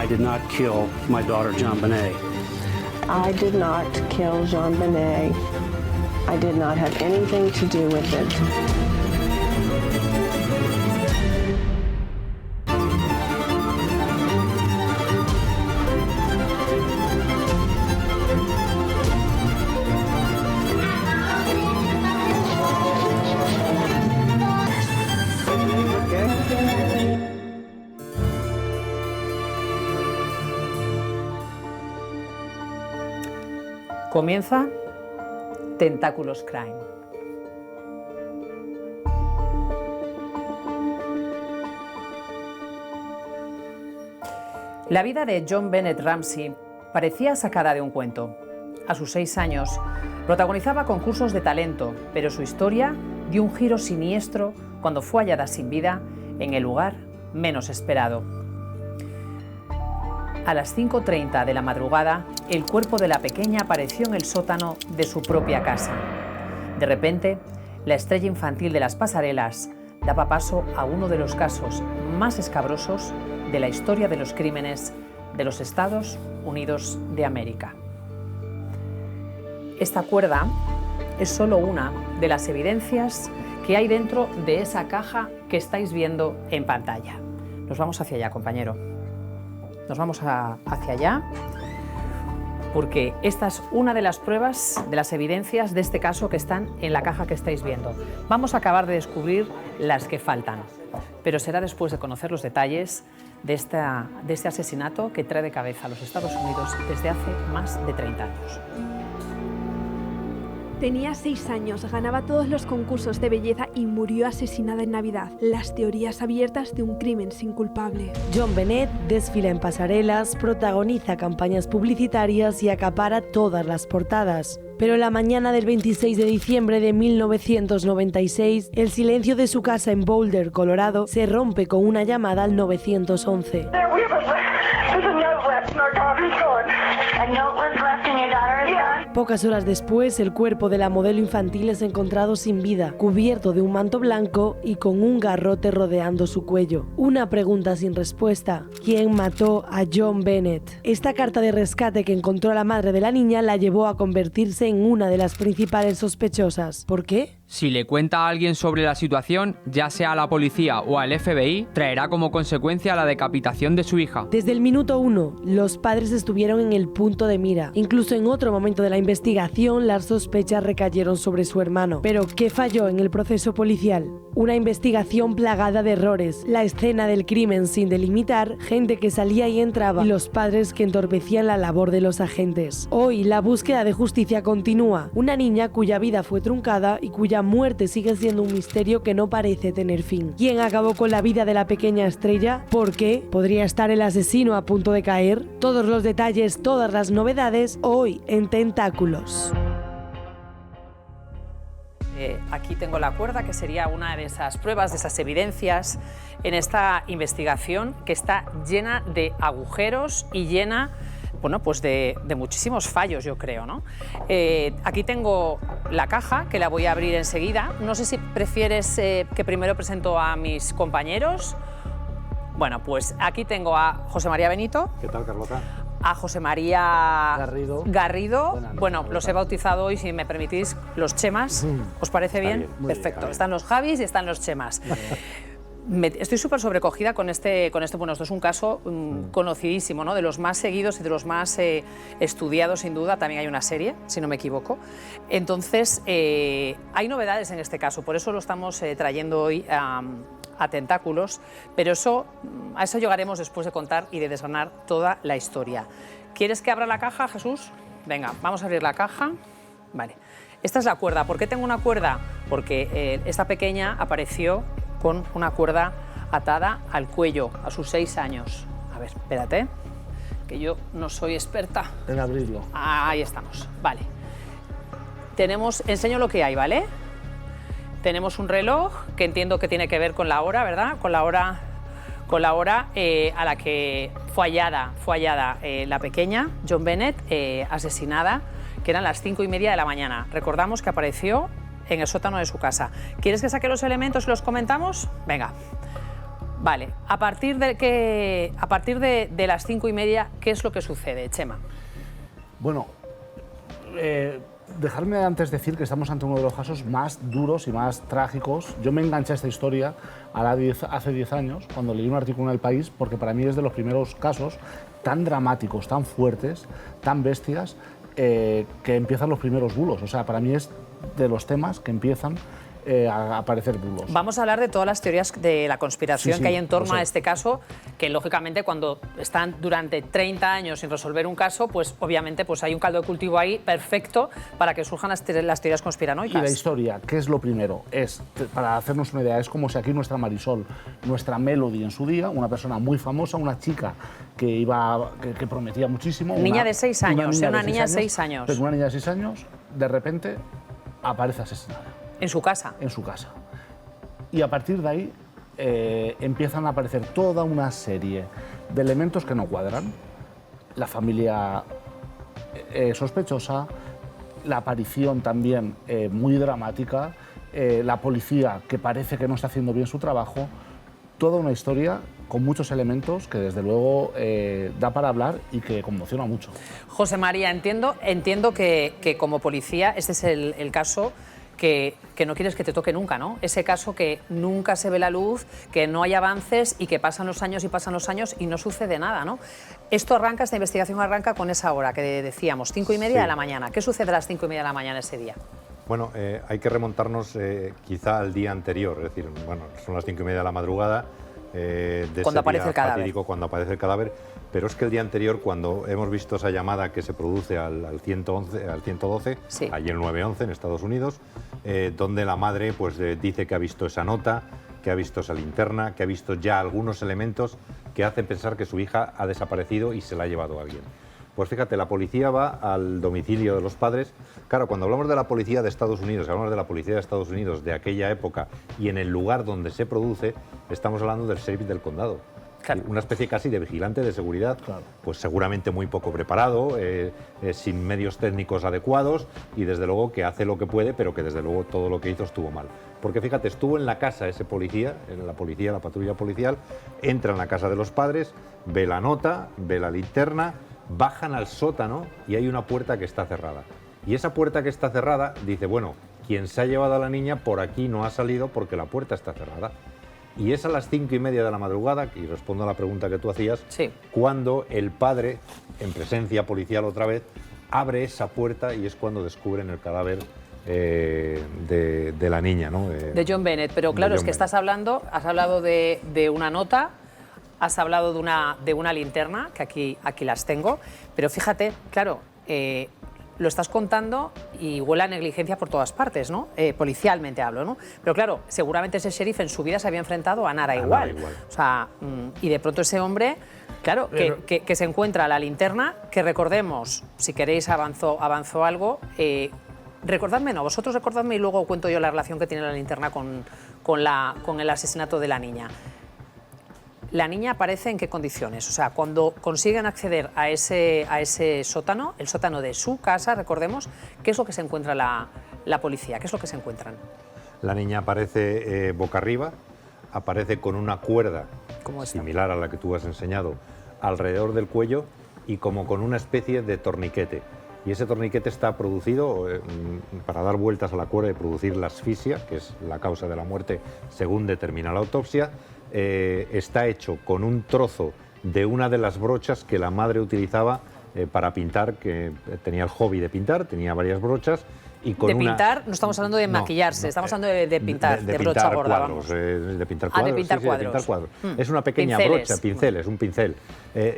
I did not kill my daughter, JonBenét. I did not kill JonBenét. I did not have anything to do with it. Comienza Tentáculos Crime. La vida de JonBenét Ramsey parecía sacada de un cuento. A sus 6 años, protagonizaba concursos de talento, pero su historia dio un giro siniestro cuando fue hallada sin vida en el lugar menos esperado. A las 5:30 de la madrugada, el cuerpo de la pequeña apareció en el sótano de su propia casa. De repente, la estrella infantil de las pasarelas daba paso a uno de los casos más escabrosos de la historia de los crímenes de los Estados Unidos de América. Esta cuerda es solo una de las evidencias que hay dentro de esa caja que estáis viendo en pantalla. Nos vamos hacia allá, compañero. Nos vamos hacia allá, porque esta es una de las pruebas, de las evidencias de este caso que están en la caja que estáis viendo. Vamos a acabar de descubrir las que faltan, pero será después de conocer los detalles de este asesinato que trae de cabeza a los Estados Unidos desde hace más de 30 años. Tenía 6 años, ganaba todos los concursos de belleza y murió asesinada en Navidad. Las teorías abiertas de un crimen sin culpable. JonBenét desfila en pasarelas, protagoniza campañas publicitarias y acapara todas las portadas. Pero la mañana del 26 de diciembre de 1996, el silencio de su casa en Boulder, Colorado, se rompe con una llamada al 911. Pocas horas después, el cuerpo de la modelo infantil es encontrado sin vida, cubierto de un manto blanco y con un garrote rodeando su cuello. Una pregunta sin respuesta: ¿quién mató a JonBenét? Esta carta de rescate que encontró la madre de la niña la llevó a convertirse en una de las principales sospechosas. ¿Por qué? Si le cuenta a alguien sobre la situación, ya sea a la policía o al FBI, traerá como consecuencia la decapitación de su hija. Desde el minuto 1, los padres estuvieron en el punto de mira. Incluso en otro momento de la investigación, las sospechas recayeron sobre su hermano. Pero, ¿qué falló en el proceso policial? Una investigación plagada de errores, la escena del crimen sin delimitar, gente que salía y entraba y los padres que entorpecían la labor de los agentes. Hoy, la búsqueda de justicia continúa. Una niña cuya vida fue truncada y cuya muerte sigue siendo un misterio que no parece tener fin. ¿Quién acabó con la vida de la pequeña estrella? ¿Por qué? ¿Podría estar el asesino a punto de caer? Todos los detalles, todas las novedades, hoy en Tentáculos. Aquí tengo la cuerda, que sería una de esas pruebas, de esas evidencias en esta investigación que está llena de agujeros y llena, bueno, pues de muchísimos fallos, yo creo, ¿no? Aquí tengo la caja, que la voy a abrir enseguida. No sé si prefieres que primero presento a mis compañeros. Bueno, pues aquí tengo a José María Benito. ¿Qué tal, Carlota? A José María Garrido. Bueno, los he bautizado hoy, si me permitís, los Chemas. ¿Os parece bien? Perfecto. Bien, están los Javis y están los Chemas. Estoy súper sobrecogida con este. Bueno, esto es un caso conocidísimo, ¿no? De los más seguidos y de los más estudiados, sin duda. También hay una serie, si no me equivoco. Entonces, hay novedades en este caso, por eso lo estamos trayendo hoy a Tentáculos, pero a eso llegaremos después de contar y de desgranar toda la historia. ¿Quieres que abra la caja, Jesús? Venga, vamos a abrir la caja. Vale. Esta es la cuerda. ¿Por qué tengo una cuerda? Porque esta pequeña apareció con una cuerda atada al cuello a sus 6 años. A ver, espérate, que yo no soy experta en abrirlo. Ahí estamos, vale. Enseño lo que hay, ¿vale? Tenemos un reloj que entiendo que tiene que ver con la hora, ¿verdad? Con la hora a la que fue hallada la pequeña JonBenét, asesinada, que eran las 5:30 de la mañana. Recordamos que apareció en el sótano de su casa. ¿Quieres que saque los elementos y los comentamos? Venga. Vale, a partir de las 5:30, ¿qué es lo que sucede, Chema? Bueno, dejarme antes decir que estamos ante uno de los casos más duros y más trágicos. Yo me enganché a esta historia hace 10 años, cuando leí un artículo en El País, porque para mí es de los primeros casos tan dramáticos, tan fuertes, tan bestias, que empiezan los primeros bulos. O sea, para mí es de los temas que empiezan a aparecer bulos. Vamos a hablar de todas las teorías de la conspiración que hay en torno a este caso, que lógicamente cuando están durante 30 años sin resolver un caso, pues obviamente pues hay un caldo de cultivo ahí perfecto para que surjan las teorías conspiranoicas. Y la historia, ¿qué es lo primero? Para hacernos una idea, es como si aquí nuestra Marisol, nuestra Melody en su día, una persona muy famosa, una chica que prometía muchísimo. Niña de 6 años, una niña de 6 años. Pero una niña de 6 años, de repente, aparece asesinada. En su casa. En su casa. Y a partir de ahí empiezan a aparecer toda una serie de elementos que no cuadran. La familia sospechosa, la aparición también muy dramática, la policía que parece que no está haciendo bien su trabajo. Toda una historia con muchos elementos que desde luego da para hablar y que conmociona mucho. José María, entiendo que como policía este es el caso que no quieres que te toque nunca, ¿no? Ese caso que nunca se ve la luz, que no hay avances y que pasan los años y no sucede nada, ¿no? Esta investigación arranca con esa hora que decíamos, 5:30 de la mañana. ¿Qué sucede a las 5:30 de la mañana ese día? Bueno, hay que remontarnos quizá al día anterior, es decir, bueno, son las 5:30 de la madrugada, de cuando ese aparece día el cadáver. fatídico, cuando aparece el cadáver, pero es que el día anterior, cuando hemos visto esa llamada que se produce al 112, sí, allí el 911 en Estados Unidos, donde la madre pues, dice que ha visto esa nota, que ha visto esa linterna, que ha visto ya algunos elementos que hacen pensar que su hija ha desaparecido y se la ha llevado a alguien. Pues fíjate, la policía va al domicilio de los padres. Claro, cuando hablamos de la policía de Estados Unidos, hablamos de la policía de Estados Unidos de aquella época y en el lugar donde se produce, estamos hablando del sheriff del condado. Claro. Una especie casi de vigilante de seguridad, claro, pues seguramente muy poco preparado, sin medios técnicos adecuados y desde luego que hace lo que puede, pero que desde luego todo lo que hizo estuvo mal. Porque fíjate, estuvo en la casa ese policía, la patrulla policial, entra en la casa de los padres, ve la nota, ve la linterna, bajan al sótano y hay una puerta que está cerrada. Y esa puerta que está cerrada dice, bueno, quien se ha llevado a la niña por aquí no ha salido porque la puerta está cerrada. Y es a las 5:30 de la madrugada, y respondo a la pregunta que tú hacías, sí, cuando el padre, en presencia policial otra vez, abre esa puerta y es cuando descubren el cadáver de la niña, ¿no? De John Bennett. Pero claro, es que has hablado de una nota, has hablado de una linterna, que aquí las tengo, pero fíjate, claro, lo estás contando y huele a negligencia por todas partes, ¿no? Policialmente hablo, ¿no? Pero claro, seguramente ese sheriff en su vida se había enfrentado a nada igual. O sea, y de pronto ese hombre, claro, que se encuentra la linterna, que recordemos, si queréis avanzó algo, vosotros recordadme y luego cuento yo la relación que tiene la linterna con el asesinato de la niña. ¿La niña aparece en qué condiciones? O sea, cuando consiguen acceder a ese sótano, el sótano de su casa, recordemos, ¿qué es lo que se encuentra la policía? ¿Qué es lo que se encuentran? La niña aparece boca arriba, aparece con una cuerda similar a la que tú has enseñado alrededor del cuello y como con una especie de torniquete. Y ese torniquete está producido para dar vueltas a la cuerda y producir la asfixia, que es la causa de la muerte según determina la autopsia. Está hecho con un trozo de una de las brochas que la madre utilizaba para pintar, que tenía el hobby de pintar, tenía varias brochas. Y con pintar, no estamos hablando de maquillarse, estamos hablando de pintar, de brocha pintar gorda. Cuadros, de pintar cuadros. De pintar cuadros. De pintar cuadros. Es una pequeña brocha, pinceles, un pincel.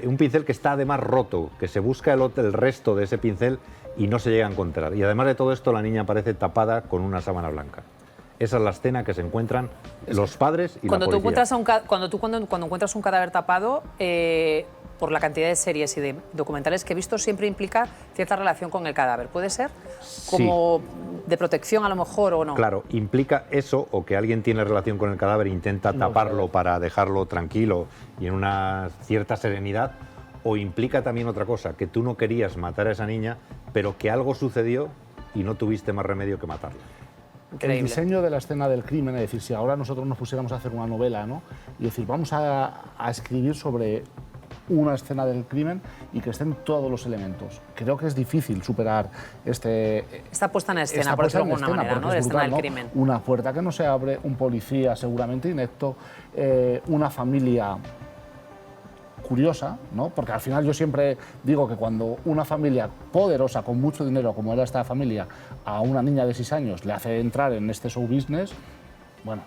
Un pincel que está además roto, que se busca el resto de ese pincel y no se llega a encontrar. Y además de todo esto, la niña aparece tapada con una sábana blanca. Esa es la escena que se encuentran los padres y cuando la policía. Cuando encuentras un cadáver tapado, por la cantidad de series y de documentales que he visto, siempre implica cierta relación con el cadáver. ¿Puede ser? Como de protección a lo mejor o no. Claro, implica eso o que alguien tiene relación con el cadáver e intenta taparlo para dejarlo tranquilo y en una cierta serenidad, o implica también otra cosa, que tú no querías matar a esa niña, pero que algo sucedió y no tuviste más remedio que matarla. Increíble. El diseño de la escena del crimen, es decir, si ahora nosotros nos pusiéramos a hacer una novela, ¿no? Y decir, vamos a escribir sobre una escena del crimen y que estén todos los elementos. Creo que es difícil superar Esta puesta en escena, esta por decirlo de puesta en alguna escena, manera, ¿no? porque De es escena brutal, del ¿no? crimen. Una puerta que no se abre, un policía seguramente inepto, una familia curiosa, ¿no? Porque al final yo siempre digo que cuando una familia poderosa, con mucho dinero, como era esta familia, a una niña de 6 años le hace entrar en este show business, bueno,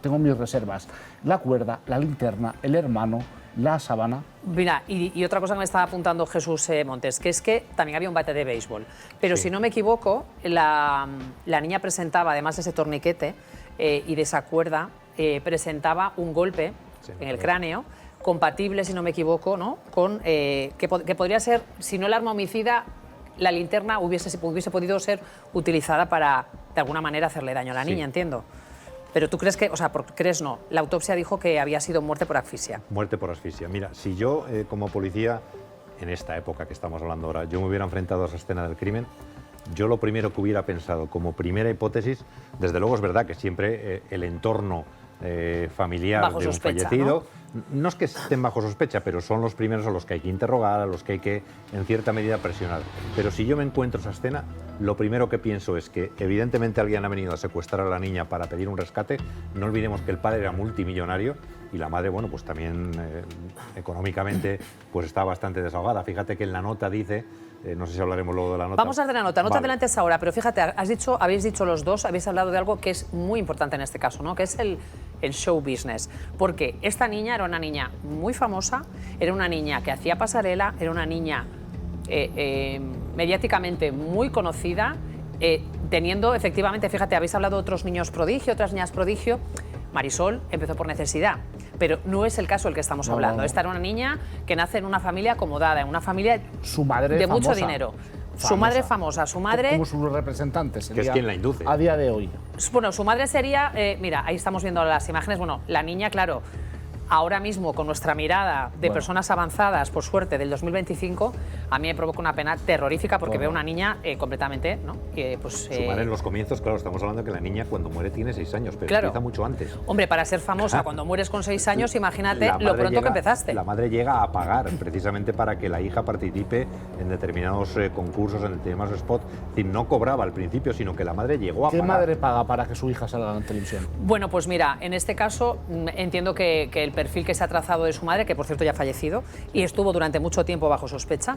tengo mis reservas. La cuerda, la linterna, el hermano, la sábana. Mira, y otra cosa que me estaba apuntando Jesús Montes, que es que también había un bate de béisbol. Pero si no me equivoco, la niña presentaba, además de ese torniquete y de esa cuerda, presentaba un golpe en el cráneo, compatible, si no me equivoco, ¿no? Con, que podría ser, si no el arma homicida, la linterna hubiese podido ser utilizada para, de alguna manera, hacerle daño a la niña, entiendo. Pero tú crees que, o sea, crees no, la autopsia dijo que había sido muerte por asfixia. Muerte por asfixia. Mira, si yo, como policía, en esta época que estamos hablando ahora, yo me hubiera enfrentado a esa escena del crimen, yo lo primero que hubiera pensado como primera hipótesis, desde luego es verdad que siempre el entorno familiar bajo de un sospecha, fallecido, ¿no? Es que estén bajo sospecha, pero son los primeros a los que hay que interrogar, a los que hay que, en cierta medida, presionar. Pero si yo me encuentro esa escena, lo primero que pienso es que evidentemente alguien ha venido a secuestrar a la niña para pedir un rescate. No olvidemos que el padre era multimillonario y la madre, bueno, pues también económicamente pues está bastante desahogada. Fíjate que en la nota dice, no sé si hablaremos luego de la nota. Vamos a ver la nota, no te Vale. adelantes ahora, pero fíjate, habéis dicho los dos, habéis hablado de algo que es muy importante en este caso, ¿no? Que es el show business. Porque esta niña era una niña muy famosa, era una niña que hacía pasarela, era una niña mediáticamente muy conocida, teniendo efectivamente, fíjate, habéis hablado de otros niños prodigio, otras niñas prodigio. Marisol empezó por necesidad, pero no es el caso del que estamos hablando. No. Esta era una niña que nace en una familia acomodada, en una familia Su madre de famosa. mucho dinero. Su madre famosa, su madre... Como su representante sería, Que es quien la induce. a día de hoy. Bueno, su madre sería, mira, ahí estamos viendo las imágenes, bueno, la niña, claro, ahora mismo con nuestra mirada de personas avanzadas, por suerte, del 2025, a mí me provoca una pena terrorífica porque veo una niña completamente, ¿no? Pues, Su madre en los comienzos, claro, estamos hablando de que la niña cuando muere tiene 6 años, pero Claro. empieza mucho antes. Hombre, para ser famosa, cuando mueres con 6 años, imagínate La lo madre pronto llega- que empezaste. La madre llega a pagar precisamente para que la hija participe en determinados concursos, en determinados spots. Es decir, no cobraba al principio, sino que la madre llegó a ¿Qué pagar. madre paga para que su hija salga en televisión? Bueno, pues mira, en este caso entiendo que el perfil que se ha trazado de su madre, que por cierto ya ha fallecido y estuvo durante mucho tiempo bajo sospecha,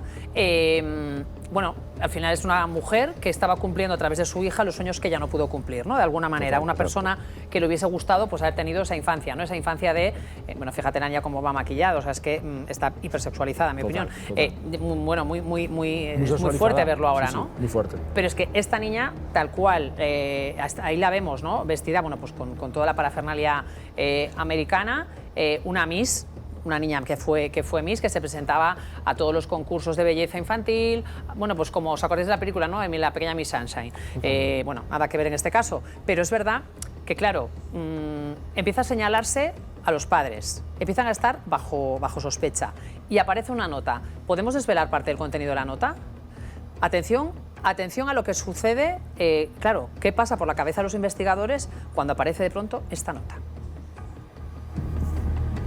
bueno, al final es una mujer que estaba cumpliendo a través de su hija los sueños que ella no pudo cumplir, ¿no? De alguna manera, una persona que le hubiese gustado pues haber tenido esa infancia, ¿no? Esa infancia de, bueno, fíjate la niña cómo va maquillada, o sea, es que está hipersexualizada, en mi opinión. Bueno, muy fuerte verlo ahora, Sí, ¿no? sí, muy fuerte. Pero es que esta niña, tal cual, hasta ahí la vemos, ¿no? Vestida, bueno, pues con toda la parafernalia americana, una Miss, una niña que fue Miss, que se presentaba a todos los concursos de belleza infantil, bueno, pues como os acordáis de la película, ¿no? La pequeña Miss Sunshine. Bueno, nada que ver en este caso, pero es verdad que, claro, empieza a señalarse a los padres, empiezan a estar bajo sospecha y aparece una nota. ¿Podemos desvelar parte del contenido de la nota? Atención a lo que sucede, claro, ¿qué pasa por la cabeza de los investigadores cuando aparece de pronto esta nota?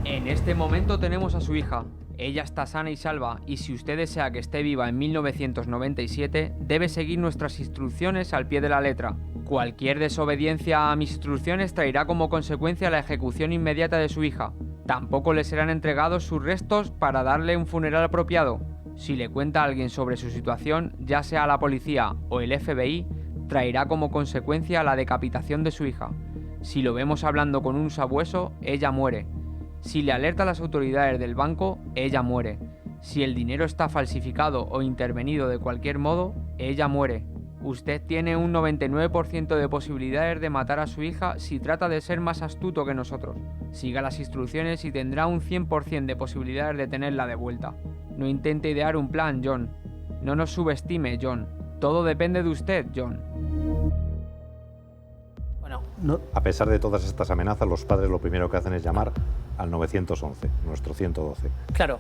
En este momento tenemos a su hija. Ella está sana y salva, y si usted desea que esté viva en 1997, debe seguir nuestras instrucciones al pie de la letra. Cualquier desobediencia a mis instrucciones traerá como consecuencia la ejecución inmediata de su hija. Tampoco le serán entregados sus restos para darle un funeral apropiado. Si le cuenta a alguien sobre su situación, ya sea la policía o el FBI, traerá como consecuencia la decapitación de su hija. Si lo vemos hablando con un sabueso, ella muere. Si le alerta a las autoridades del banco, ella muere. Si el dinero está falsificado o intervenido de cualquier modo, ella muere. Usted tiene un 99% de posibilidades de matar a su hija si trata de ser más astuto que nosotros. Siga las instrucciones y tendrá un 100% de posibilidades de tenerla de vuelta. No intente idear un plan, John. No nos subestime, John. Todo depende de usted, John. Bueno, A pesar de todas estas amenazas, los padres lo primero que hacen es llamar al 911, nuestro 112. claro,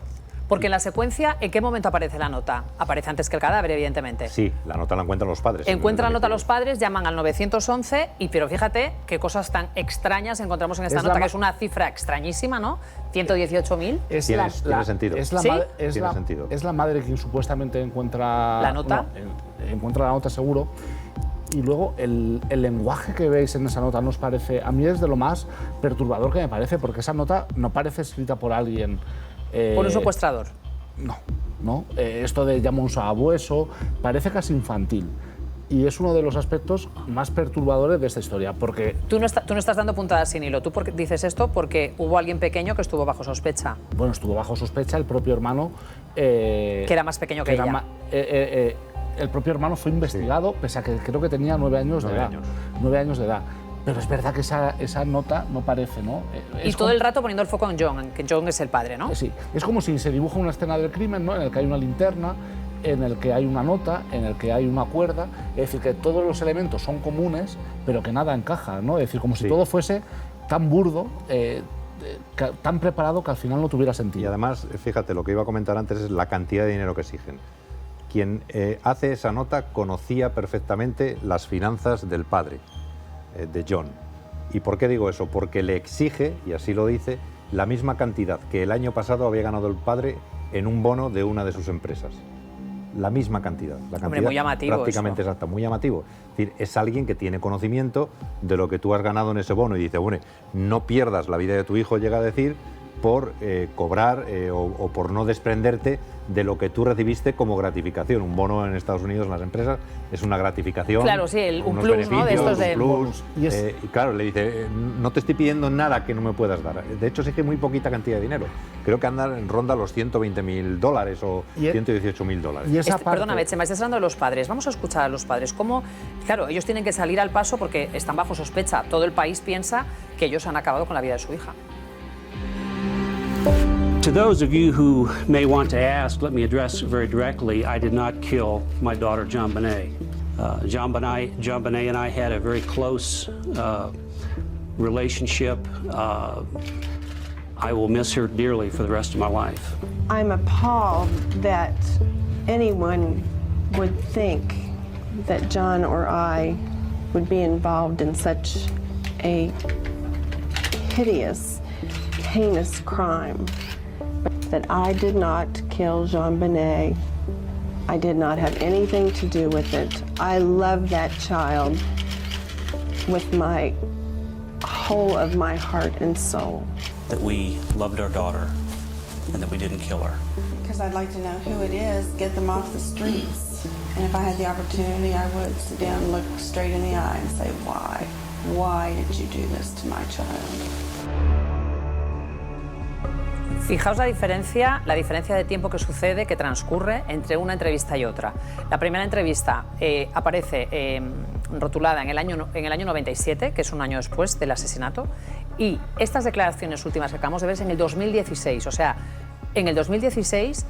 Porque en la secuencia, ¿en qué momento aparece la nota? Aparece antes que el cadáver, evidentemente. Sí, la nota la encuentran los padres. Encuentran la nota los padres, llaman al 911, pero fíjate qué cosas tan extrañas encontramos en esta nota, que es una cifra extrañísima, ¿no? 118.000. Tiene sentido. Es la madre quien supuestamente encuentra la nota. Encuentra la nota seguro. Y luego el lenguaje que veis en esa nota nos parece, a mí es de lo más perturbador que me parece, porque esa nota no parece escrita por alguien. Por un secuestrador. No. Esto de llama un sabueso parece casi infantil. Y es uno de los aspectos más perturbadores de esta historia, porque... Tú no estás dando puntadas sin hilo. Tú dices esto porque hubo alguien pequeño que estuvo bajo sospecha. Bueno, estuvo bajo sospecha el propio hermano... que era más pequeño que ella. El propio hermano fue investigado, pese a que creo que tenía 9 años de edad. 9 años de edad. Pero es verdad que esa nota no parece, ¿no? Y todo el rato poniendo el foco en John, que John es el padre, ¿no? Sí, es como si se dibuja una escena del crimen, ¿no? En el que hay una linterna, en el que hay una nota, en el que hay una cuerda, es decir, que todos los elementos son comunes, pero que nada encaja, ¿no? Es decir, como si todo fuese tan burdo, tan preparado que al final no tuviera sentido. Y además, fíjate, lo que iba a comentar antes es la cantidad de dinero que exigen. Quien hace esa nota conocía perfectamente las finanzas del padre, de John. ¿Y por qué digo eso? Porque le exige, y así lo dice, la misma cantidad que el año pasado había ganado el padre en un bono de una de sus empresas. La misma cantidad. La cantidad Hombre, muy llamativo prácticamente eso. exacta, muy llamativo. Es decir, es alguien que tiene conocimiento de lo que tú has ganado en ese bono y dice, bueno, no pierdas la vida de tu hijo, llega a decir, por cobrar o por no desprenderte de lo que tú recibiste como gratificación. Un bono en Estados Unidos, en las empresas, es una gratificación. Claro, sí, un unos plus, ¿no? De estos de... plus. Y claro, le dice, no te estoy pidiendo nada que no me puedas dar. De hecho, exige muy poquita cantidad de dinero. Creo que andan en ronda los $120.000 o $118.000. Perdóname, Chema, estás hablando de los padres. Vamos a escuchar a los padres. ¿Cómo? Claro, ellos tienen que salir al paso porque están bajo sospecha. Todo el país piensa que ellos han acabado con la vida de su hija. To those of you who may want to ask, let me address very directly, I did not kill my daughter, JonBenét. JonBenét and I had a very close relationship. I will miss her dearly for the rest of my life. I'm appalled that anyone would think that John or I would be involved in such a hideous, heinous crime. That I did not kill JonBenét. I did not have anything to do with it. I love that child with my whole of my heart and soul. That we loved our daughter and that we didn't kill her. Because I'd like to know who it is, get them off the streets. And if I had the opportunity, I would sit down and look straight in the eye and say, why? Why did you do this to my child? Fijaos la diferencia de tiempo que sucede, que transcurre entre una entrevista y otra. La primera entrevista aparece rotulada en el año 97, que es un año después del asesinato, y estas declaraciones últimas que acabamos de ver es en el 2016. O sea, en el 2016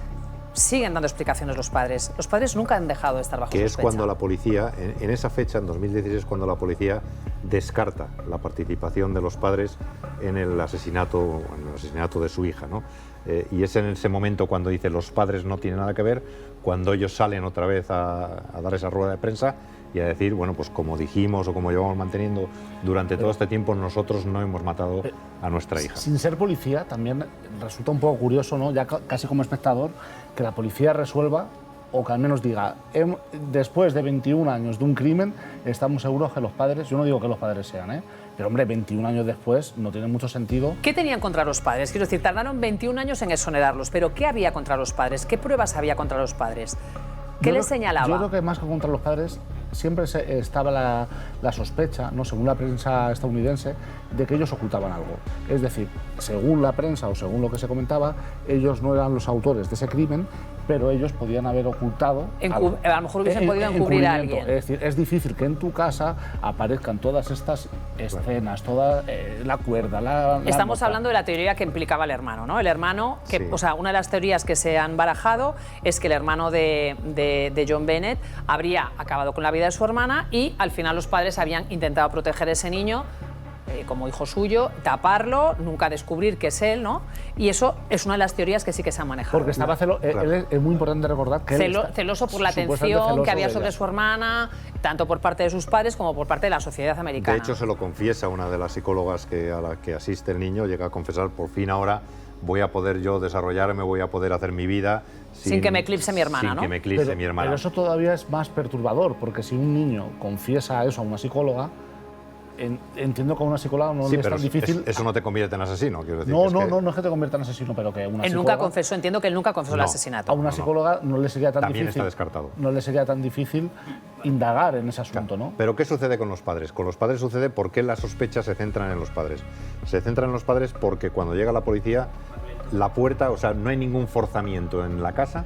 siguen dando explicaciones los padres. Los padres nunca han dejado de estar bajo sospecha. Que es cuando la policía, en esa fecha, en 2016, cuando la policía descarta la participación de los padres en el asesinato de su hija, ¿no? Y es en ese momento cuando dice los padres no tienen nada que ver, cuando ellos salen otra vez a dar esa rueda de prensa y a decir, bueno, pues como dijimos o como llevamos manteniendo durante todo este tiempo, nosotros no hemos matado a nuestra hija. Sin ser policía, también resulta un poco curioso, ¿no? Ya casi como espectador, que la policía resuelva o que al menos diga, después de 21 años de un crimen, estamos seguros que los padres, yo no digo que los padres sean, pero hombre, 21 años después no tiene mucho sentido. ¿Qué tenían contra los padres? Quiero decir, tardaron 21 años en exonerarlos, pero ¿qué había contra los padres? ¿Qué pruebas había contra los padres? ¿Qué les señalaba? Yo creo que más que contra los padres siempre estaba la sospecha, ¿no? Según la prensa estadounidense, de que ellos ocultaban algo. Es decir, según la prensa o según lo que se comentaba, ellos no eran los autores de ese crimen, pero ellos podían haber ocultado algo. A lo mejor hubiesen podido encubrir a alguien. Es decir, es difícil que en tu casa aparezcan todas estas escenas, toda la cuerda, Estamos hablando de la teoría que implicaba el hermano, ¿no? El hermano, o sea, una de las teorías que se han barajado es que el hermano de JonBenét habría acabado con la vida de su hermana y al final los padres habían intentado proteger a ese niño como hijo suyo, taparlo, nunca descubrir que es él, ¿no? Y eso es una de las teorías que sí que se han manejado. Porque estaba es muy importante recordar que él celoso por la atención que había sobre su hermana, tanto por parte de sus padres como por parte de la sociedad americana. De hecho, se lo confiesa una de las psicólogas a la que asiste el niño, llega a confesar, por fin ahora voy a poder yo desarrollarme, voy a poder hacer mi vida sin que me eclipse mi hermana, sin ¿no? que me eclipse mi hermana. Pero eso todavía es más perturbador, porque si un niño confiesa eso a una psicóloga, entiendo que a una psicóloga no le es tan difícil... Eso no te convierte en asesino, quiero decir. No es que te convierta en asesino, pero que una él psicóloga... nunca confesó, entiendo que él nunca confesó el asesinato. A una psicóloga no le sería tan También difícil... está descartado. No le sería tan difícil indagar en ese asunto, ¿no? Pero ¿qué sucede con los padres? Con los padres sucede porque las sospechas se centran en los padres. Se centran en los padres porque cuando llega la policía, la puerta, o sea, no hay ningún forzamiento en la casa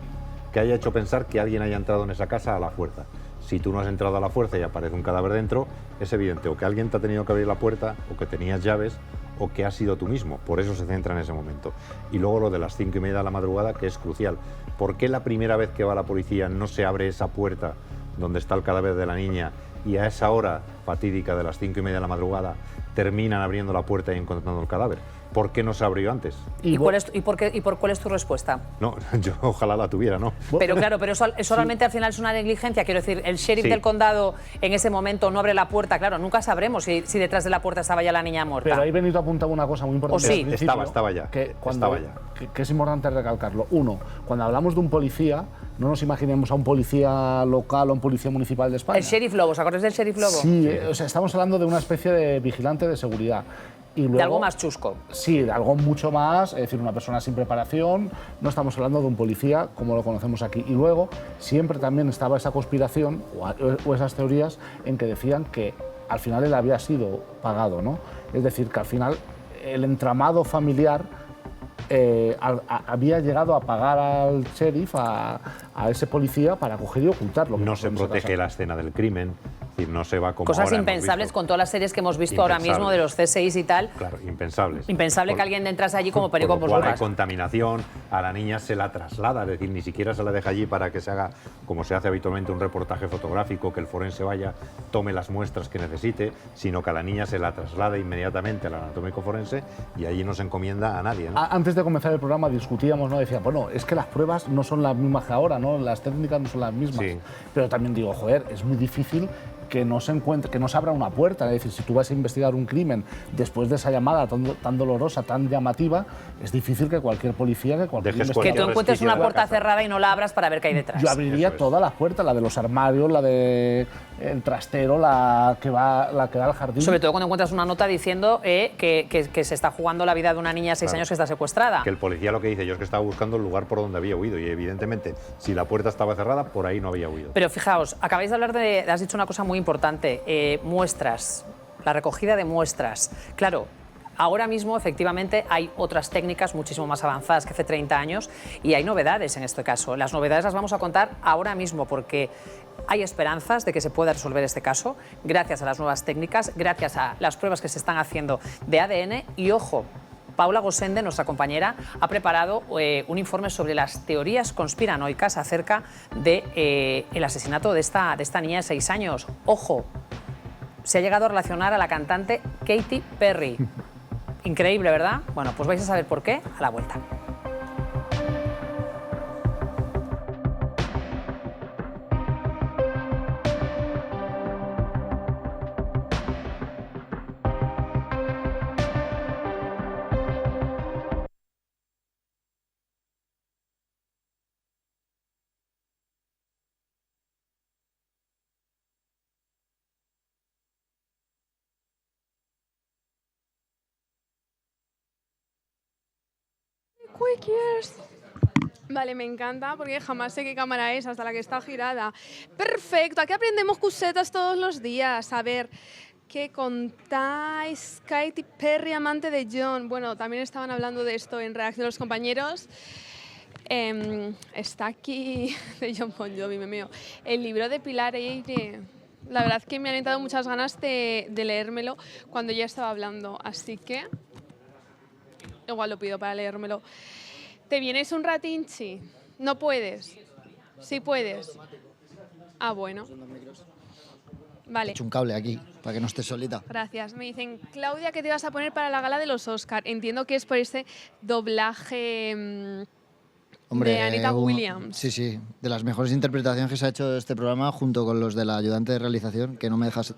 que haya hecho pensar que alguien haya entrado en esa casa a la fuerza. Si tú no has entrado a la fuerza y aparece un cadáver dentro, es evidente o que alguien te ha tenido que abrir la puerta, o que tenías llaves, o que has sido tú mismo. Por eso se centra en ese momento. Y luego lo de las 5:30 de la madrugada, que es crucial. ¿Por qué la primera vez que va la policía no se abre esa puerta donde está el cadáver de la niña y a esa hora fatídica de las 5:30 de la madrugada terminan abriendo la puerta y encontrando el cadáver? ¿Por qué no se abrió antes? ¿Cuál es tu respuesta? No, yo ojalá la tuviera, ¿no? Pero claro, pero eso realmente al final es una negligencia. Quiero decir, el sheriff del condado en ese momento no abre la puerta. Claro, nunca sabremos si detrás de la puerta estaba ya la niña muerta. Pero ahí Benito apuntaba una cosa muy importante. ¿O sí? Estaba ya. Que es importante recalcarlo. Uno, cuando hablamos de un policía, no nos imaginemos a un policía local o un policía municipal de España. El sheriff Lobo, ¿os acordáis del sheriff Lobo? Sí, o sea, estamos hablando de una especie de vigilante de seguridad. Y luego, de algo más chusco. Sí, de algo mucho más, es decir, una persona sin preparación, no estamos hablando de un policía como lo conocemos aquí. Y luego siempre también estaba esa conspiración o esas teorías en que decían que al final él había sido pagado, ¿no? Es decir, que al final el entramado familiar había llegado a pagar al sheriff, a ese policía, para coger y ocultarlo. No se protege la escena del crimen. Es decir, no se va como cosas ahora impensables con todas las series que hemos visto ahora mismo de los CSIs y tal. Claro, impensables. Impensable que alguien entrase allí como perico por burras. Hay contaminación, a la niña se la traslada, es decir, ni siquiera se la deja allí para que se haga, como se hace habitualmente, un reportaje fotográfico, que el forense vaya, tome las muestras que necesite, sino que a la niña se la traslada inmediatamente al anatómico forense y allí no se encomienda a nadie, ¿no? Antes de comenzar el programa discutíamos, ¿no? Decía, bueno, es que las pruebas no son las mismas que ahora, ¿no? Las técnicas no son las mismas. Sí. Pero también digo, joder, es muy difícil que no se encuentre, que no se abra una puerta. Es decir, si tú vas a investigar un crimen después de esa llamada tan dolorosa, tan llamativa, es difícil que cualquier policía, que cualquier que tú encuentres una puerta cerrada y no la abras para ver qué hay detrás. Yo abriría todas las puertas, la de los armarios, la de el trastero, la que da al jardín. Sobre todo cuando encuentras una nota diciendo que se está jugando la vida de una niña de 6 años que está secuestrada. Que el policía lo que dice, yo es que estaba buscando el lugar por donde había huido y evidentemente si la puerta estaba cerrada, por ahí no había huido. Pero fijaos, acabáis de hablar has dicho una cosa muy importante, muestras, la recogida de muestras. Claro, ahora mismo efectivamente hay otras técnicas muchísimo más avanzadas que hace 30 años y hay novedades en este caso. Las novedades las vamos a contar ahora mismo porque hay esperanzas de que se pueda resolver este caso gracias a las nuevas técnicas, gracias a las pruebas que se están haciendo de ADN y, ojo, Paula Gosende, nuestra compañera, ha preparado un informe sobre las teorías conspiranoicas acerca del asesinato de esta niña de 6 años. Ojo, se ha llegado a relacionar a la cantante Katy Perry. Increíble, ¿verdad? Bueno, pues vais a saber por qué a la vuelta. Quickies. Vale, me encanta porque jamás sé qué cámara es hasta la que está girada. Perfecto, aquí aprendemos cosetas todos los días. A ver, ¿qué contáis? Katy Perry, amante de John. Bueno, también estaban hablando de esto en Reacción los compañeros. Está aquí de John Bon Jovi, me meo. El libro de Pilar Eire. La verdad que me han entrado muchas ganas de leérmelo cuando ya estaba hablando, así que igual lo pido para leérmelo. ¿Te vienes un ratinchi? ¿No puedes? ¿Sí puedes? Ah, bueno. Vale. He hecho un cable aquí, para que no estés solita. Gracias. Me dicen, Claudia, ¿qué te vas a poner para la gala de los Oscar? Entiendo que es por ese doblaje de Anita Williams. Sí, sí, de las mejores interpretaciones que se ha hecho de este programa, junto con los de la ayudante de realización, que no me dejas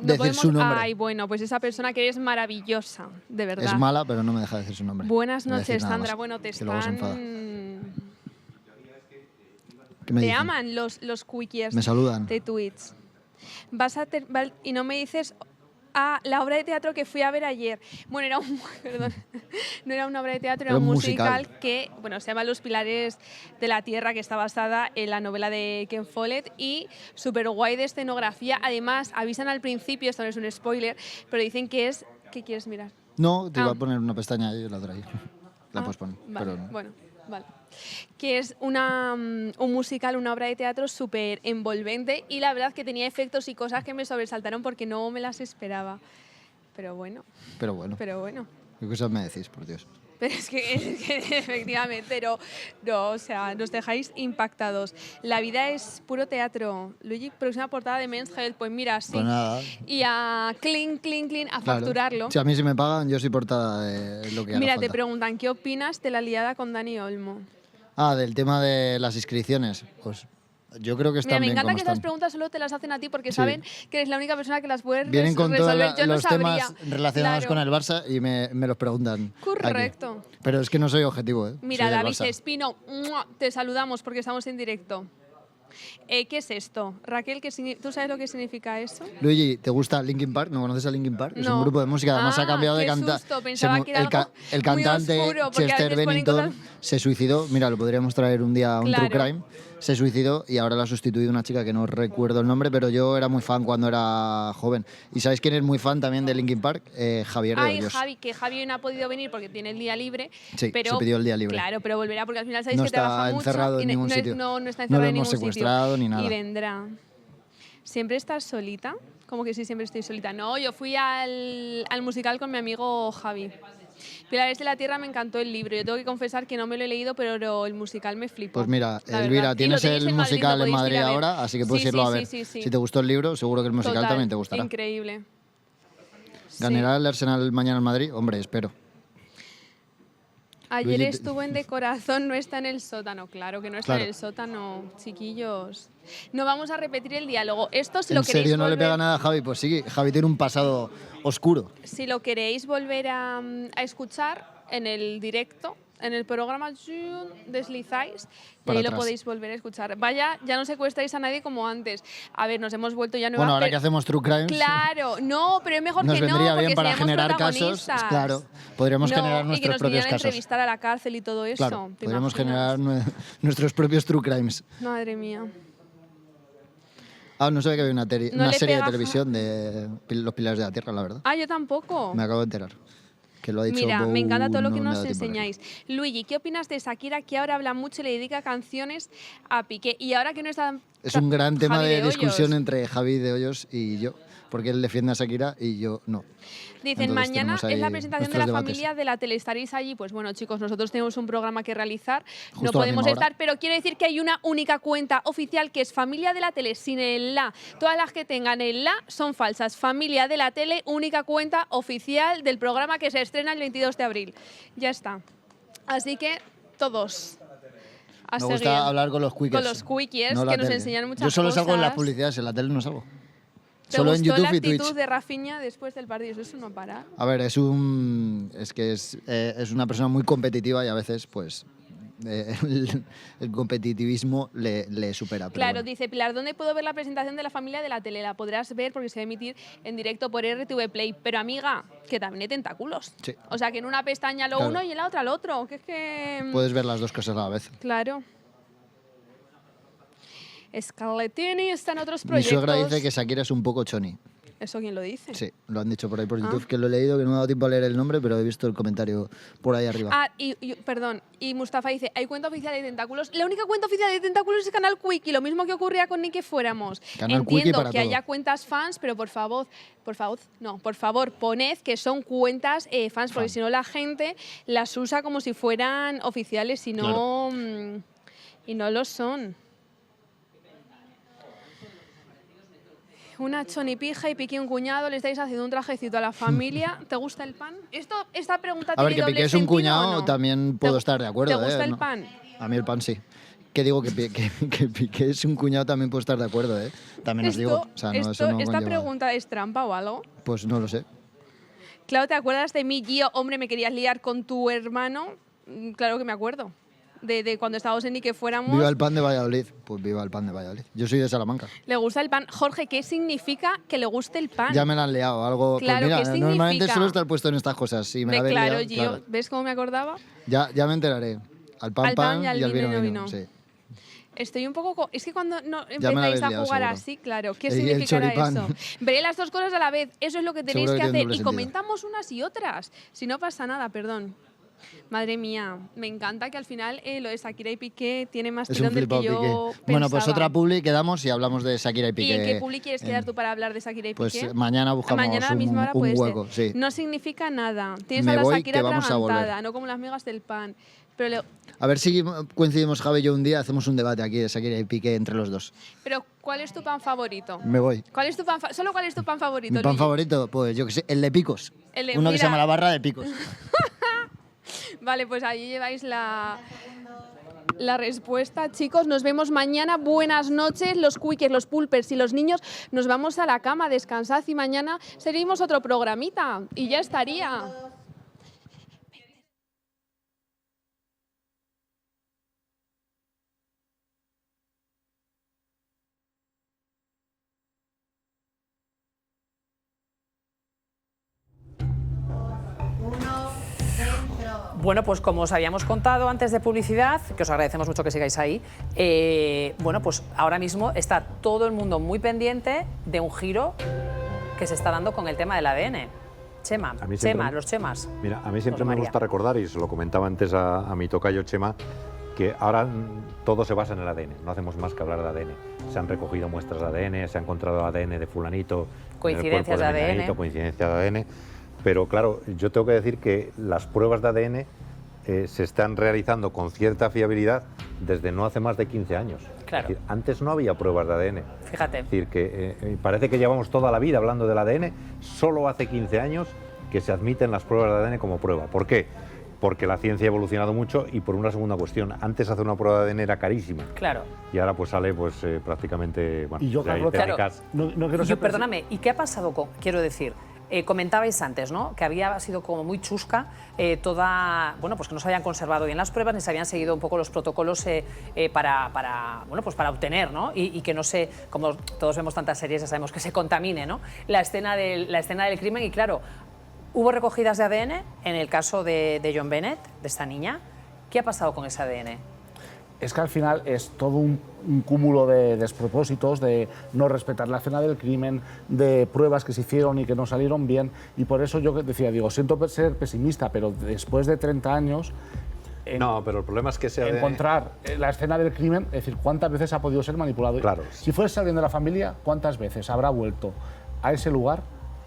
decir su nombre. Ay, bueno, pues esa persona que eres maravillosa, de verdad. Es mala, pero no me deja decir su nombre. Buenas No voy a decir noches, nada Sandra. más, Bueno, te que luego se enfada. están... ¿Qué me Te dicen? aman los quickies Me saludan. de Twitch. Y no me dices... Ah, la obra de teatro que fui a ver ayer. Bueno, era un... Perdón. No era una obra de teatro, era un musical que, bueno, se llama Los Pilares de la Tierra, que está basada en la novela de Ken Follett y súper guay de escenografía. Además, avisan al principio, esto no es un spoiler, pero dicen que es... ¿Qué quieres mirar? No, te iba Ah. a poner una pestaña ahí y la otra ahí. La Ah, puedes poner, vale, pero no. bueno, vale. Que es un musical, una obra de teatro súper envolvente y la verdad que tenía efectos y cosas que me sobresaltaron porque no me las esperaba. Pero bueno, Pero bueno, ¿qué cosas me decís, por Dios? Pero es que efectivamente, no, o sea, nos dejáis impactados. La vida es puro teatro. Luigi, próxima portada de Men's Health, pues mira, sí. Pues nada. Y a clean, a Claro. facturarlo. Si a mí si me pagan, yo soy portada de lo que haga Mira, falta. te preguntan, ¿qué opinas de la liada con Dani Olmo? Ah, del tema de las inscripciones. Pues yo creo que Mira, están me bien encanta como que están. estas preguntas solo te las hacen a ti porque Sí. saben que eres la única persona que las puede Vienen con todos resolver. Yo no los sabría. temas relacionados Claro. con el Barça y me los preguntan. aquí. Correcto. Pero es que no soy objetivo, ¿eh? Mira, Soy del David Barça. Espino, ¡mua! Te saludamos porque estamos en directo. ¿Qué es esto? Raquel, ¿tú sabes lo que significa eso? Luigi, ¿te gusta Linkin Park? ¿No conoces a Linkin Park? Es No. un grupo de música, además Ah, ha cambiado de qué cantar. susto, pensaba que era algo el muy cantante oscuro, porque a Chester veces ponen Bennington cosas- se suicidó. Mira, lo podríamos traer un día a un True Claro. Crime. Se suicidó y ahora la ha sustituido una chica que no recuerdo el nombre, pero yo era muy fan cuando era joven. ¿Y sabéis quién es muy fan también de Linkin Park? Javier de Ay, Hoyos. Javi, que Javi no ha podido venir porque tiene el día libre. Sí, pero, se pidió el día libre. Claro, pero volverá porque al final sabéis No que está trabaja mucho. encerrado y en ningún no, sitio. No está No encerrado lo en hemos ningún secuestrado sitio. ni nada. Y vendrá. ¿Siempre estás solita? Como que sí, siempre estoy solita. No, yo fui al musical con mi amigo Javi. Pilares de la Tierra me encantó el libro. Yo tengo que confesar que no me lo he leído, pero el musical me flipó. Pues mira, la Elvira, verdad. Y tienes lo tenéis el en Madrid, musical lo en podéis Madrid ir a ver. ahora, así que puedes Sí, irlo sí, a ver. sí, sí. Si te gustó el libro, seguro que el musical Total, también te gustará. Increíble. ¿Ganará el Arsenal mañana en Madrid? Hombre, espero. Ayer Luigi, estuvo en De Corazón, no está en el sótano. Claro que no está Claro. en el sótano, chiquillos. No vamos a repetir el diálogo. Esto si lo ¿En queréis serio no le volver- pega nada a Javi? Pues sí, Javi tiene un pasado oscuro. Si lo queréis volver a escuchar en el directo, en el programa deslizáis y Para ahí lo atrás. podéis volver a escuchar. Vaya, ya no secuestráis a nadie como antes. A ver, nos hemos vuelto ya nuevas. Bueno, ahora pero- que hacemos True Crimes, Claro, no, pero es mejor nos que no, vendría porque bien para seríamos generar casos. protagonistas. Claro, podríamos No, generar y que nuestros nos propios vinieran a casos. entrevistar a la cárcel y todo eso. Claro, ¿te podríamos imaginas? generar nuestros propios True Crimes. Madre mía. Ah, no sabía que había una, No una le serie de pega televisión de Los Pilares de la Tierra, la verdad. Ah, yo tampoco. Me acabo de enterar. Que lo ha dicho Mira, me encanta todo lo Bow, que no me ha nos dado tiempo a verlo. enseñáis. Luigi, ¿qué opinas de Shakira, que ahora habla mucho y le dedica canciones a Piqué? Y ahora que no está... Es un gran tema Javi de discusión Hoyos. entre Javi de Hoyos y yo, porque él defiende a Shakira y yo no. Dicen, Entonces mañana tenemos ahí es la presentación de nuestros la debates. familia de la tele. ¿Estaréis allí? Pues bueno, chicos, nosotros tenemos un programa que realizar. Justo No a la podemos misma hora. estar, pero quiero decir que hay una única cuenta oficial que es Familia de la Tele, sin el la. Todas las que tengan el la son falsas. Familia de la Tele, única cuenta oficial del programa que se estrena el 22 de abril. Ya está. Así que todos a Me seguir. gusta hablar con los quickies. Con los quickies, no la que nos tele. enseñan muchas Yo solo salgo en las cosas. publicidades, en la tele no salgo. ¿Te Solo en gustó YouTube la y actitud Twitch. de Rafinha después del partido? Eso no para. A ver, es una persona muy competitiva y a veces, pues, el competitivismo le supera. pero Claro, bueno. dice Pilar, ¿dónde puedo ver la presentación de la familia de la tele? La podrás ver porque se va a emitir en directo por RTV Play. Pero amiga, que también hay tentáculos. Sí. O sea, que en una pestaña lo Claro. uno y en la otra lo otro. Que es que... Puedes ver las dos cosas a la vez. Claro. Scarlettini está en otros Mi proyectos. suegra dice que Shakira es un poco choni. ¿Eso quién lo dice? Sí, lo han dicho por ahí por Ah. YouTube, que lo he leído, que no me ha dado tiempo a leer el nombre, pero he visto el comentario por ahí arriba. Ah, perdón, y Mustafa dice, ¿hay cuenta oficial de Tentáculos? La única cuenta oficial de Tentáculos es Canal Quickie, lo mismo que ocurría con Ni que fuéramos. Canal Quickie Entiendo para que todo. haya cuentas fans, pero por favor, poned que son cuentas fans, porque si no la gente las usa como si fueran oficiales y no, y no lo son. una chonipija y Piqué un cuñado, le estáis haciendo un trajecito a la familia. ¿Te gusta el pan? Esta pregunta A ver, tiene que doble Piqué es un sentido, cuñado, ¿o no? también puedo estar de acuerdo. ¿Te gusta el ¿no? pan? A mí el pan sí. Que digo que Piqué es un cuñado, también puedo estar de acuerdo, ¿eh? También os digo. O sea, no, eso no ¿Esta conlleva- pregunta es trampa o algo? Pues no lo sé. Claro, ¿te acuerdas de mí, Gio? Hombre, me querías liar con tu hermano. Claro que me acuerdo. De cuando estábamos en y que fuéramos. Viva el pan de Valladolid. Pues viva el pan de Valladolid. Yo soy de Salamanca. Le gusta el pan. Jorge, ¿qué significa que le guste el pan? Ya me la han liado. Algo. Claro, pues mira, ¿qué significa? normalmente suelo estar puesto en estas cosas. Si me la habéis Claro, liado, Gio. claro. ¿Ves cómo me acordaba? Ya me enteraré. Al pan, pan y al vino, vino. Sí. Estoy un poco... Es que cuando no Ya me la empezáis habéis a liado, jugar seguro. así, claro, ¿qué El significará choripán. eso? Veré las dos cosas a la vez. Eso es lo que tenéis Seguro que que tiene hacer. doble Y sentido. comentamos unas y otras. Si no pasa nada, perdón. Madre mía, me encanta que al final lo de Shakira y Piqué tiene más Es tirón un del que flipado yo Piqué. Bueno, pues pensaba. otra publi quedamos y hablamos de Shakira y ¿Y Piqué. en qué publi quieres quedar tú para hablar de Shakira y Pues Piqué? mañana buscamos Mañana a la misma hora un puede hueco. ser. Sí. No significa nada. Tienes Me a la voy, Shakira que vamos a volver. atragantada, no como las migas del pan. Pero, A ver si coincidimos Javi y yo un día, hacemos un debate aquí de Shakira y Piqué entre los dos. pero ¿cuál es tu pan favorito? Me voy. ¿Cuál es tu pan solo cuál es tu pan favorito? Mi pan Luigi? favorito, pues yo que sé, el de picos. Uno que se llama la barra de picos. Vale, pues allí lleváis la respuesta. Chicos, nos vemos mañana. Buenas noches. Los Quickers, los Pulpers y los niños nos vamos a la cama. Descansad y mañana seguimos otro programita. Y ya estaría. Bueno, pues como os habíamos contado antes de publicidad, que os agradecemos mucho que sigáis ahí, bueno, pues ahora mismo está todo el mundo muy pendiente de un giro que se está dando con el tema del ADN. Chema, A mí siempre- los chemas. Mira, a mí siempre José me María. gusta recordar, y se lo comentaba antes a mi tocayo Chema, que ahora todo se basa en el ADN, no hacemos más que hablar de ADN. Se han recogido muestras de ADN, se ha encontrado ADN de fulanito, Coincidencias en el cuerpo de ADN. menganito, coincidencias de ADN, pero claro, yo tengo que decir que las pruebas de ADN se están realizando con cierta fiabilidad desde no hace más de 15 años. Claro. Es decir, antes no había pruebas de ADN. Fíjate. Es decir, que parece que llevamos toda la vida hablando del ADN, solo hace 15 años que se admiten las pruebas de ADN como prueba. ¿Por qué? Porque la ciencia ha evolucionado mucho y por una segunda cuestión. Antes hacer una prueba de ADN era carísima Claro. y ahora pues sale pues prácticamente... Bueno, Y yo, hay Carlota, técnicas- no quiero ser Perdóname, ¿y qué ha pasado con, quiero decir, comentabais antes, ¿no? Que había sido como muy chusca toda, bueno, pues que no se habían conservado bien las pruebas ni se habían seguido un poco los protocolos bueno, pues para obtener, ¿no? Y que no se, como todos vemos tantas series, ya sabemos que se contamine, ¿no? La escena del crimen y claro, hubo recogidas de ADN en el caso de John Bennett, de esta niña. ¿Qué ha pasado con ese ADN? Es que al final es todo un cúmulo de despropósitos, de no respetar la escena del crimen, de pruebas que se hicieron y que no salieron bien. Y por eso yo decía, digo, siento ser pesimista, pero después de 30 años... No, pero el problema es que ese ADN... Encontrar la escena del crimen, es decir, cuántas veces ha podido ser manipulado. Claro. Si fuese alguien de la familia, ¿cuántas veces habrá vuelto a ese lugar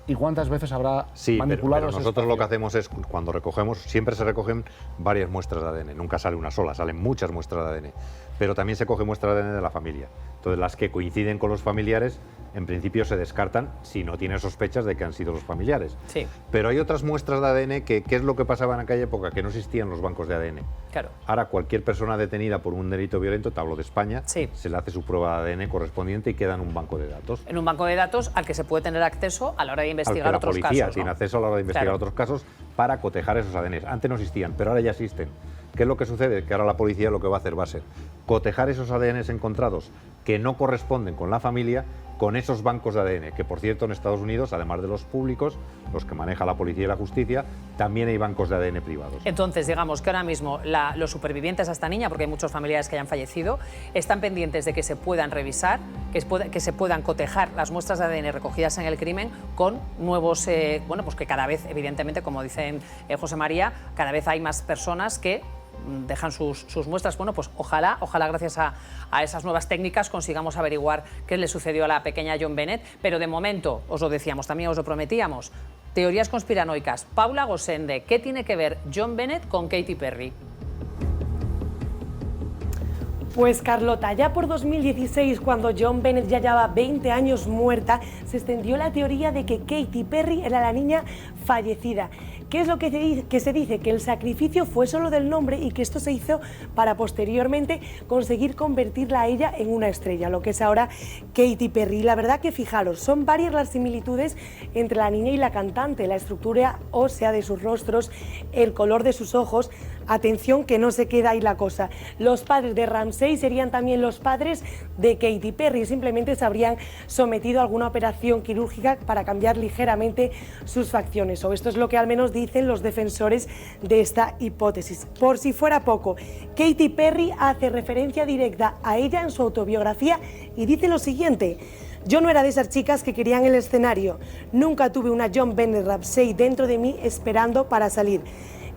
y cuántas veces habrá Sí, manipulado pero ese nosotros lo que espacio? hacemos es, cuando recogemos, siempre se recogen varias muestras de ADN, nunca sale una sola, salen muchas muestras de ADN, pero también se coge muestras de ADN de la familia. Entonces, las que coinciden con los familiares, en principio se descartan si no tiene sospechas de que han sido los familiares. Sí. Pero hay otras muestras de ADN que, ¿qué es lo que pasaba en aquella época? Que no existían los bancos de ADN. Claro. Ahora, cualquier persona detenida por un delito violento, te hablo de España, Sí. se le hace su prueba de ADN correspondiente y queda en un banco de datos. En un banco de datos al que se puede tener acceso a la hora de Al que investigar la otros policía casos. tiene ¿no? acceso a la hora de investigar Claro. otros casos para cotejar esos ADN. Antes no existían, pero ahora ya existen. ¿Qué es lo que sucede? Que ahora la policía lo que va a hacer va a ser cotejar esos ADN encontrados que no corresponden con la familia con esos bancos de ADN, que por cierto en Estados Unidos, además de los públicos, los que maneja la policía y la justicia, también hay bancos de ADN privados. Entonces, digamos que ahora mismo los supervivientes a esta niña, porque hay muchos familiares que hayan fallecido, están pendientes de que se puedan revisar, que se puedan cotejar las muestras de ADN recogidas en el crimen con nuevos, bueno, pues que cada vez, evidentemente, como dice José María, cada vez hay más personas que dejan sus muestras. Bueno, pues ojalá gracias a esas nuevas técnicas consigamos averiguar qué le sucedió a la pequeña John Bennett, pero de momento, os lo decíamos, también os lo prometíamos, teorías conspiranoicas. Paula Gosende, ¿qué tiene que ver John Bennett con Katy Perry? Pues Carlota, ya por 2016, cuando John Bennett ya llevaba 20 años muerta, se extendió la teoría de que Katy Perry era la niña fallecida. ¿Qué es lo que se dice? Que el sacrificio fue solo del nombre y que esto se hizo para posteriormente conseguir convertirla a ella en una estrella, lo que es ahora Katy Perry. La verdad que fijaros, son varias las similitudes entre la niña y la cantante, la estructura ósea de sus rostros, el color de sus ojos. Atención que no se queda ahí la cosa. Los padres de Ramsey serían también los padres de Katy Perry, simplemente se habrían sometido a alguna operación quirúrgica para cambiar ligeramente sus facciones, o esto es lo que al menos dicen los defensores de esta hipótesis. Por si fuera poco, Katy Perry hace referencia directa a ella en su autobiografía y dice lo siguiente: yo no era de esas chicas que querían el escenario, nunca tuve una John Bennett Ramsey dentro de mí esperando para salir.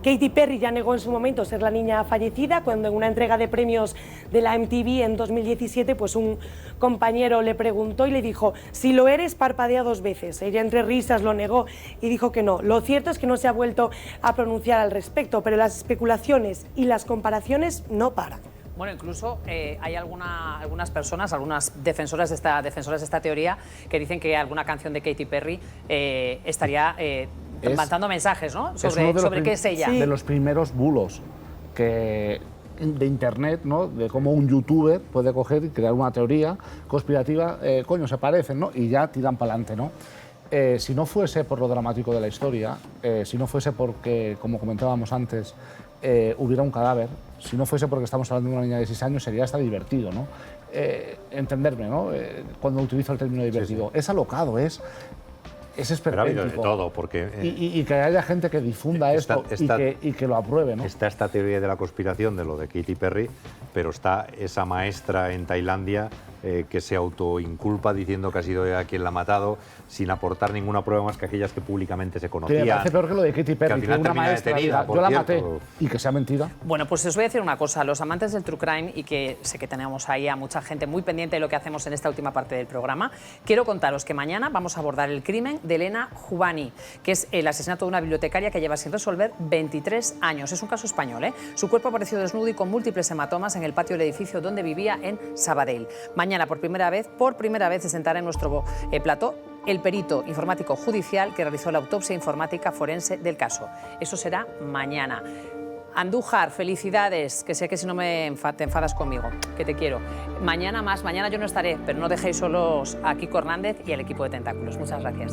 Katy Perry ya negó en su momento ser la niña fallecida cuando en una entrega de premios de la MTV en 2017 pues un compañero le preguntó y le dijo: si lo eres, parpadea 2 veces. Ella entre risas lo negó y dijo que no. Lo cierto es que no se ha vuelto a pronunciar al respecto, pero las especulaciones y las comparaciones no paran. Bueno, incluso hay algunas personas, algunas defensoras de esta teoría que dicen que alguna canción de Katy Perry estaría mandando mensajes, ¿no? sobre qué es ella. De los primeros bulos de internet, ¿no? De cómo un youtuber puede coger y crear una teoría conspirativa, coño, se parecen, ¿no? Y ya tiran para adelante, ¿no? Si no fuese por lo dramático de la historia, si no fuese porque, como comentábamos antes, hubiera un cadáver, si no fuese porque estamos hablando de una niña de 6 años, sería hasta divertido, ¿no? Entenderme, ¿no? Cuando utilizo el término divertido. Sí. Es alocado, es esperpéntico. Pero ha habido de todo, porque... Y que haya gente que difunda esto y que lo apruebe, ¿no? Está esta teoría de la conspiración de lo de Katy Perry, pero está esa maestra en Tailandia que se autoinculpa diciendo que ha sido ella quien la ha matado, sin aportar ninguna prueba más que aquellas que públicamente se conocían. Me parece peor que lo de Katy Perry, que una maestra detenida, diga, yo la maté, y que sea mentira. Bueno, pues os voy a decir una cosa, los amantes del True Crime, y que sé que tenemos ahí a mucha gente muy pendiente de lo que hacemos en esta última parte del programa, quiero contaros que mañana vamos a abordar el crimen de Elena Jubany, que es el asesinato de una bibliotecaria que lleva sin resolver 23 años. Es un caso español, ¿eh? Su cuerpo apareció desnudo y con múltiples hematomas en el patio del edificio donde vivía en Sabadell. Mañana, por primera vez se sentará en nuestro plató el perito informático judicial que realizó la autopsia informática forense del caso. Eso será mañana. Andújar, felicidades, que sé que si no te enfadas conmigo, que te quiero. Mañana más, mañana yo no estaré, pero no dejéis solos a Kiko Hernández y al equipo de Tentáculos. Muchas gracias.